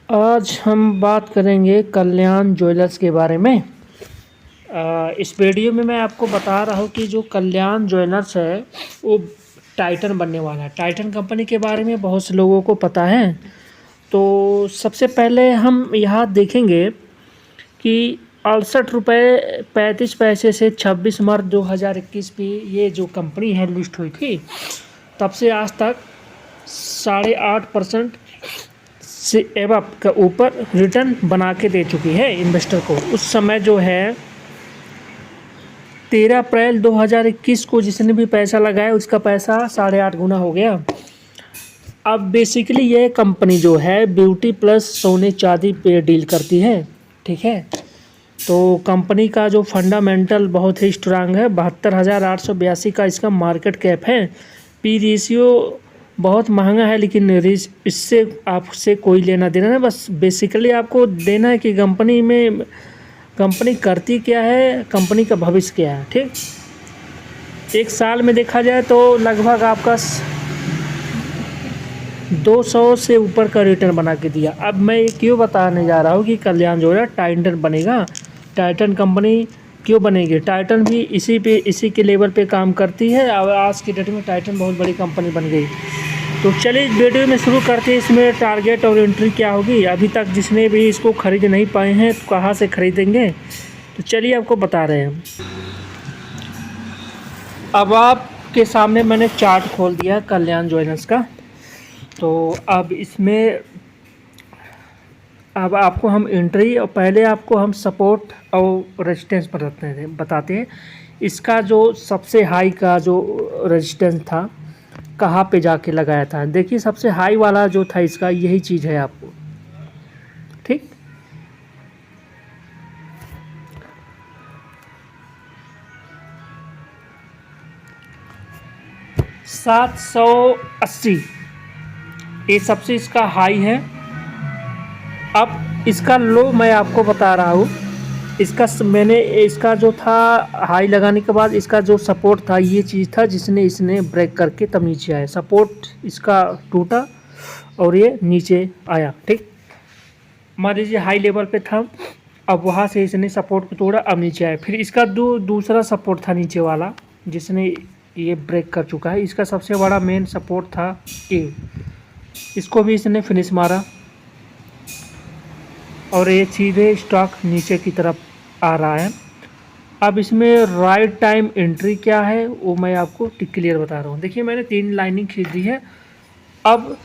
आज हम बात करेंगे कल्याण ज्वेलर्स के बारे में। इस वीडियो में मैं आपको बता रहा हूँ कि जो कल्याण ज्वेलर्स है वो टाइटन बनने वाला है। टाइटन कंपनी के बारे में बहुत से लोगों को पता है। तो सबसे पहले हम यहाँ देखेंगे कि 68 रुपये 35 पैसे से 26 मार्च 2021 पे ये जो कंपनी है लिस्ट हुई थी, तब से आज तक 8.5% से एवं का ऊपर रिटर्न बना के दे चुकी है इन्वेस्टर को। उस समय जो है 13 अप्रैल 2021 को जिसने भी पैसा लगाया उसका पैसा 8.5 गुना हो गया। अब बेसिकली ये कंपनी जो है ब्यूटी प्लस सोने चांदी पे डील करती है, ठीक है। तो कंपनी का जो फंडामेंटल बहुत ही स्ट्रांग है। 72,882 का इसका मार्केट कैप है। पी रेशियो बहुत महंगा है, लेकिन इससे आपसे कोई लेना देना नहीं। बस बेसिकली आपको देना है कि कंपनी करती क्या है, कंपनी का भविष्य क्या है, ठीक। एक साल में देखा जाए तो लगभग आपका 200 से ऊपर का रिटर्न बना के दिया। अब मैं क्यों बताने जा रहा हूँ कि कल्याण ज्वेलर्स टाइटन बनेगा। टाइटन कंपनी क्यों बनेगी? टाइटन भी इसी के लेवल पे काम करती है और आज की डेट में टाइटन बहुत बड़ी कंपनी बन गई। तो चलिए वीडियो में शुरू करते हैं। इसमें टारगेट और एंट्री क्या होगी। अभी तक जिसने भी इसको खरीद नहीं पाए हैं तो कहाँ से खरीदेंगे, तो चलिए आपको बता रहे हैं। अब आपके सामने मैंने चार्ट खोल दिया कल्याण ज्वेलर्स का। तो अब आपको हम एंट्री और पहले आपको हम सपोर्ट और रेजिस्टेंस बताते हैं। इसका जो सबसे हाई का जो रेजिस्टेंस था, कहाँ पे जाके लगाया था। देखिए सबसे हाई वाला जो था इसका यही चीज़ है आपको, ठीक। $780 ये सबसे इसका हाई है। अब इसका लो मैं आपको बता रहा हूँ। इसका जो था हाई लगाने के बाद इसका जो सपोर्ट था ये चीज़ था इसने ब्रेक करके तब नीचे आया। सपोर्ट इसका टूटा और ये नीचे आया, ठीक। मान लीजिए हाई लेवल पे था, अब वहाँ से इसने सपोर्ट को तोड़ा, अब नीचे आया। फिर इसका दूसरा सपोर्ट था नीचे वाला जिसने ये ब्रेक कर चुका है। इसका सबसे बड़ा मेन सपोर्ट था ए, इसको भी इसने फिनिश मारा और ये सीधे स्टॉक नीचे की तरफ आ रहा है। अब इसमें राइट टाइम एंट्री क्या है वो मैं आपको क्लियर बता रहा हूँ। देखिए मैंने 3 लाइनिंग खरीदी है। अब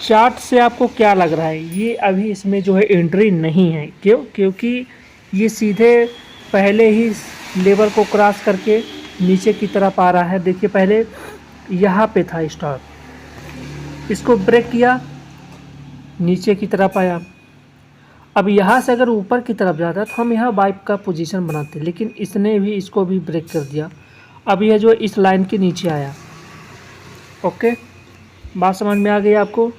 चार्ट से आपको क्या लग रहा है, ये अभी इसमें जो है एंट्री नहीं है। क्यों? क्योंकि ये सीधे पहले ही लेवल को क्रॉस करके नीचे की तरफ आ रहा है। देखिए पहले यहाँ पे था स्टॉक, इसको ब्रेक किया, नीचे की तरफ आया। अब यहाँ से अगर ऊपर की तरफ जाता तो हम यहाँ बाइक का पोजीशन बनाते, लेकिन इसने भी इसको भी ब्रेक कर दिया। अब यह जो इस लाइन के नीचे आया। ओके, बात समझ में आ गई आपको?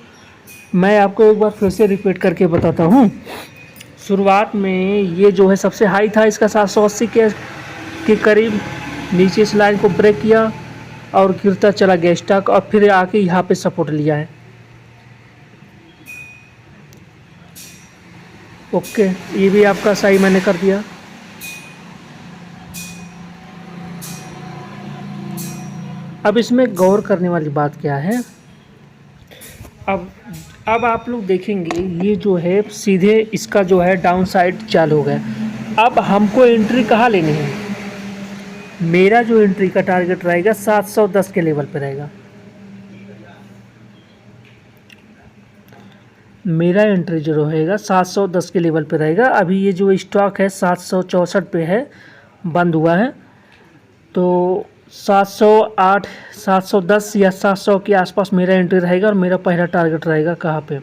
मैं आपको एक बार फिर से रिपीट करके बताता हूँ। शुरुआत में ये जो है सबसे हाई था इसका 780 के करीब। नीचे इस लाइन को ब्रेक किया और गिरता चला गया स्टॉक, और फिर आके यहाँ पे सपोर्ट लिया है। ओके, ये भी आपका सही मैंने कर दिया। अब इसमें गौर करने वाली बात क्या है, अब आप लोग देखेंगे ये जो है सीधे इसका जो है डाउन साइड चालू हो गया। अब हमको एंट्री कहाँ लेनी है? मेरा जो एंट्री का टारगेट रहेगा 710 के लेवल पे रहेगा। मेरा एंट्री जो रहेगा 710 के लेवल पे रहेगा। अभी ये जो स्टॉक है 764 पे है, बंद हुआ है। तो 708, 710 या 700 के आसपास मेरा एंट्री रहेगा और मेरा पहला टारगेट रहेगा कहाँ पे?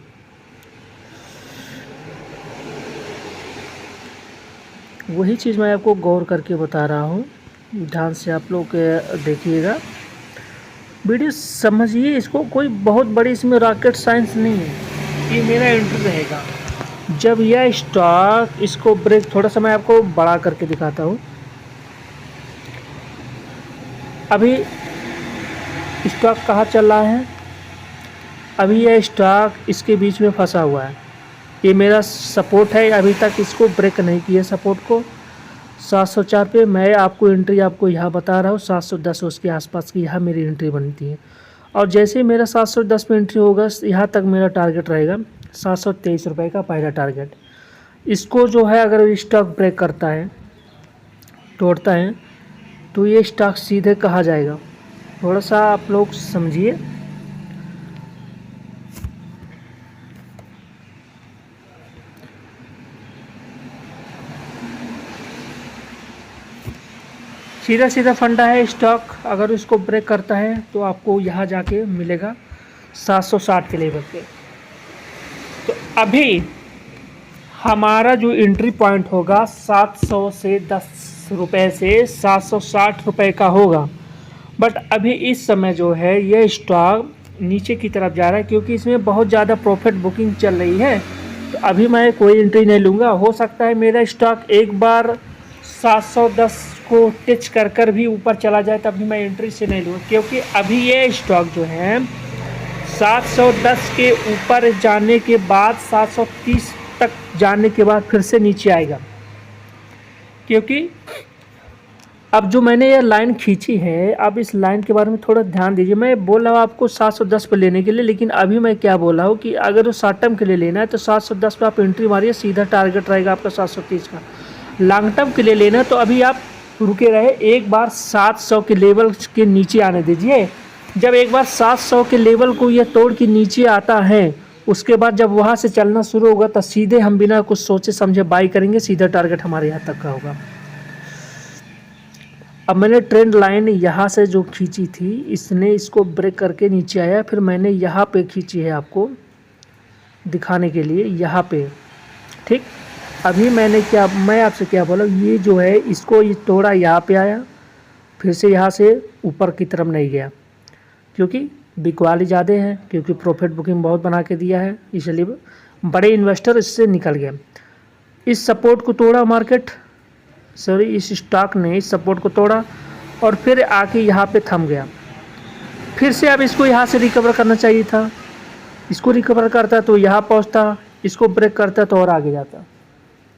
वही चीज़ मैं आपको गौर करके बता रहा हूँ, ध्यान से आप लोग देखिएगा, वीडियो समझिए इसको। कोई बहुत बड़ी इसमें रॉकेट साइंस नहीं है। ये मेरा एंट्री रहेगा जब यह स्टॉक इसको ब्रेक, थोड़ा सा मैं आपको बड़ा करके दिखाता हूँ। अभी स्टॉक कहाँ चल रहा है? अभी यह स्टॉक इसके बीच में फंसा हुआ है, ये मेरा सपोर्ट है, अभी तक इसको ब्रेक नहीं किया सपोर्ट को। 704 पे मैं आपको एंट्री आपको यहाँ बता रहा हूँ, 710 उसके आसपास की यहाँ मेरी एंट्री बनती है। और जैसे ही मेरा 710 पे एंट्री होगा, यहाँ तक मेरा टारगेट रहेगा 723 रुपये का पहला टारगेट। इसको जो है अगर स्टॉक ब्रेक करता है, तोड़ता है, तो ये स्टॉक सीधे कहा जाएगा। थोड़ा सा आप लोग समझिए। सीधा सीधा फंडा है, स्टॉक अगर इसको ब्रेक करता है तो आपको यहाँ जाके मिलेगा 760 के लेवल पे। तो अभी हमारा जो एंट्री पॉइंट होगा 700 से 10 रुपये से 760 रुपये का होगा। बट अभी इस समय जो है ये स्टॉक नीचे की तरफ जा रहा है, क्योंकि इसमें बहुत ज़्यादा प्रॉफिट बुकिंग चल रही है। तो अभी मैं कोई एंट्री नहीं लूँगा। हो सकता है मेरा स्टॉक एक बार 710 को टच कर भी ऊपर चला जाए, तब भी मैं एंट्री से नहीं लूँगा, क्योंकि अभी ये स्टॉक जो है 710 के ऊपर जाने के बाद 730 तक जाने के बाद फिर से नीचे आएगा। क्योंकि अब जो मैंने ये लाइन खींची है, अब इस लाइन के बारे में थोड़ा ध्यान दीजिए। मैं बोल रहा हूँ आपको 710 पे लेने के लिए, लेकिन अभी मैं क्या बोल रहा हूँ कि अगर वो शॉर्ट टर्म के लिए लेना है तो 710 पे आप एंट्री मारिए, सीधा टारगेट रहेगा आपका 730 का। लॉन्ग टर्म के लिए लेना है तो अभी आप रुके रहे, एक बार 700 के लेवल के नीचे आने दीजिए। जब एक बार 700 के लेवल को ये तोड़ के नीचे आता है, उसके बाद जब वहाँ से चलना शुरू होगा तो सीधे हम बिना कुछ सोचे समझे बाई करेंगे, सीधा टारगेट हमारे यहाँ तक का होगा। अब मैंने ट्रेंड लाइन यहाँ से जो खींची थी, इसने इसको ब्रेक करके नीचे आया, फिर मैंने यहाँ पे खींची है आपको दिखाने के लिए, यहाँ पे। ठीक, अभी मैं आपसे क्या बोला, ये जो है इसको ये तोड़ा, यहाँ पे आया, फिर से यहाँ से ऊपर की तरफ नहीं गया, क्योंकि बिकवाली ज़्यादा है, क्योंकि प्रॉफिट बुकिंग बहुत बना के दिया है, इसलिए बड़े इन्वेस्टर इससे निकल गए। इस सपोर्ट को तोड़ा मार्केट, सॉरी इस स्टॉक ने इस सपोर्ट को तोड़ा और फिर आके यहाँ पे थम गया। फिर से अब इसको यहाँ से रिकवर करना चाहिए था, इसको रिकवर करता तो यहाँ पहुँचता, इसको ब्रेक करता तो और आगे जाता।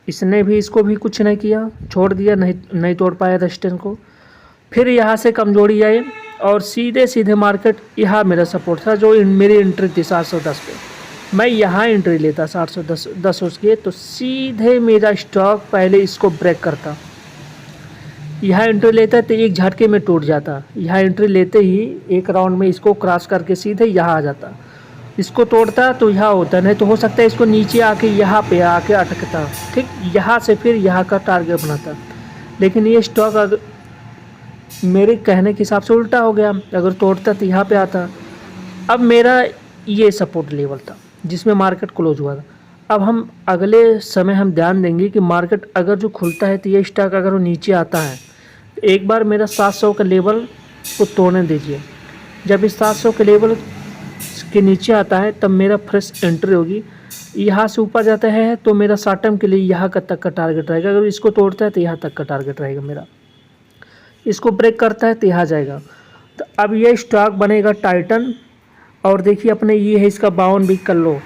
इसने भी इसको भी कुछ नहीं किया, छोड़ दिया, नहीं तोड़ पाया रेजिस्टेंस को। फिर यहाँ से कमजोरी आई और सीधे सीधे मार्केट, यहाँ मेरा सपोर्ट था जो मेरी एंट्री थी 710 पे, मैं यहाँ एंट्री लेता 710 उसके, तो सीधे मेरा स्टॉक पहले इसको ब्रेक करता, यहाँ एंट्री लेता तो एक झटके में टूट जाता, यहाँ एंट्री लेते ही एक राउंड में इसको क्रॉस करके सीधे यहाँ आ जाता, इसको तोड़ता तो यहाँ होता, नहीं तो हो सकता है इसको नीचे आके यहाँ पे आके अटकता। ठीक, यहाँ से फिर यहाँ का टारगेट बनाता। लेकिन ये स्टॉक अगर मेरे कहने के हिसाब से उल्टा हो गया, अगर तोड़ता तो यहाँ पे आता। अब मेरा ये सपोर्ट लेवल था जिसमें मार्केट क्लोज हुआ था। अब हम अगले समय हम ध्यान देंगे कि मार्केट अगर जो खुलता है तो ये स्टॉक अगर वो नीचे आता है, एक बार मेरा 700 का लेवल को तोड़ने दीजिए। जब इस 700 के लेवल के नीचे आता है तब मेरा फ्रेश एंट्री होगी। यहाँ से ऊपर जाता है तो मेरा शॉर्ट टर्म के लिए यहाँ का तक का टारगेट रहेगा, अगर इसको तोड़ता है तो यहाँ तक का टारगेट रहेगा मेरा, इसको ब्रेक करता है तो यहाँ जाएगा। तो अब ये स्टॉक बनेगा टाइटन, और देखिए अपने ये है इसका 52 वीक का लो।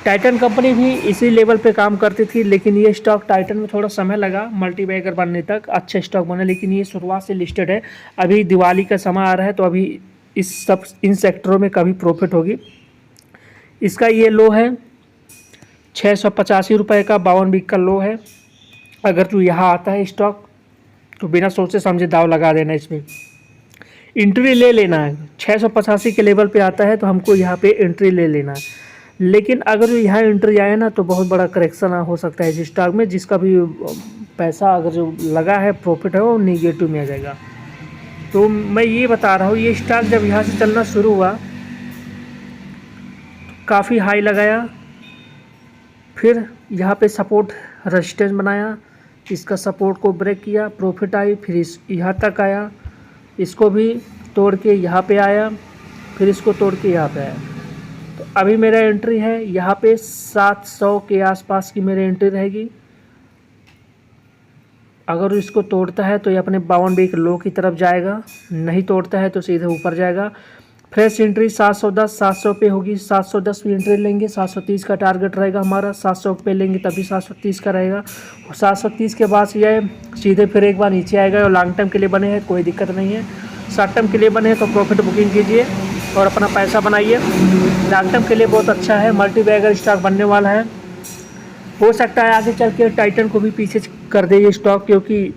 टाइटन कंपनी भी इसी लेवल पे काम करती थी, लेकिन ये स्टॉक टाइटन में थोड़ा समय लगा मल्टीबैगर बनने तक, अच्छा स्टॉक बना, लेकिन ये शुरुआत से लिस्टेड है। अभी दिवाली का समय आ रहा है तो अभी इन सेक्टरों में कभी प्रॉफिट होगी। इसका ये लो है 685 रुपये का, 52 वीक का लो है। अगर तो यहाँ आता है स्टॉक तो बिना सोचे समझे दाव लगा देना, इसमें एंट्री ले लेना है। 685 के लेवल पे आता है तो हमको यहाँ पे एंट्री ले लेना है। लेकिन अगर यहाँ एंट्री आए ना तो बहुत बड़ा करेक्शन हो सकता है इस स्टॉक में, जिसका भी पैसा अगर जो लगा है प्रॉफिट है वो निगेटिव में आ जाएगा। तो मैं ये बता रहा हूँ, ये स्टॉक जब यहाँ से चलना शुरू हुआ काफ़ी हाई लगाया, फिर यहाँ पे सपोर्ट रेजिस्टेंस बनाया, इसका सपोर्ट को ब्रेक किया, प्रॉफिट आई, फिर यहाँ तक आया, इसको भी तोड़ के यहाँ पे आया, फिर इसको तोड़ के यहाँ पे आया। तो अभी मेरा एंट्री है यहाँ पे 700 के आसपास की मेरी एंट्री रहेगी। अगर इसको तोड़ता है तो ये अपने 52 वीक लो की तरफ जाएगा, नहीं तोड़ता है तो सीधे ऊपर जाएगा। फ्रेश एंट्री 710, 700 पे होगी, 710 पे एंट्री लेंगे, 730 का टारगेट रहेगा हमारा, 700 पे लेंगे तभी 730 का रहेगा। 730 के बाद ये सीधे फिर एक बार नीचे आएगा और लॉन्ग टर्म के लिए बने हैं, कोई दिक्कत नहीं है। शॉर्ट टर्म के लिए बने हैं तो प्रॉफिट बुकिंग कीजिए और अपना पैसा बनाइए। लॉन्ग टर्म के लिए बहुत अच्छा है, मल्टी बैगर स्टॉक बनने वाला है। हो सकता है आगे चल के टाइटन को भी पीछे कर दे ये स्टॉक, क्योंकि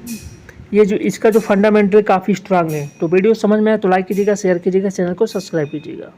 ये जो इसका जो फंडामेंटल काफ़ी स्ट्रांग है। तो वीडियो समझ में आए तो लाइक कीजिएगा, शेयर कीजिएगा, चैनल को सब्सक्राइब कीजिएगा।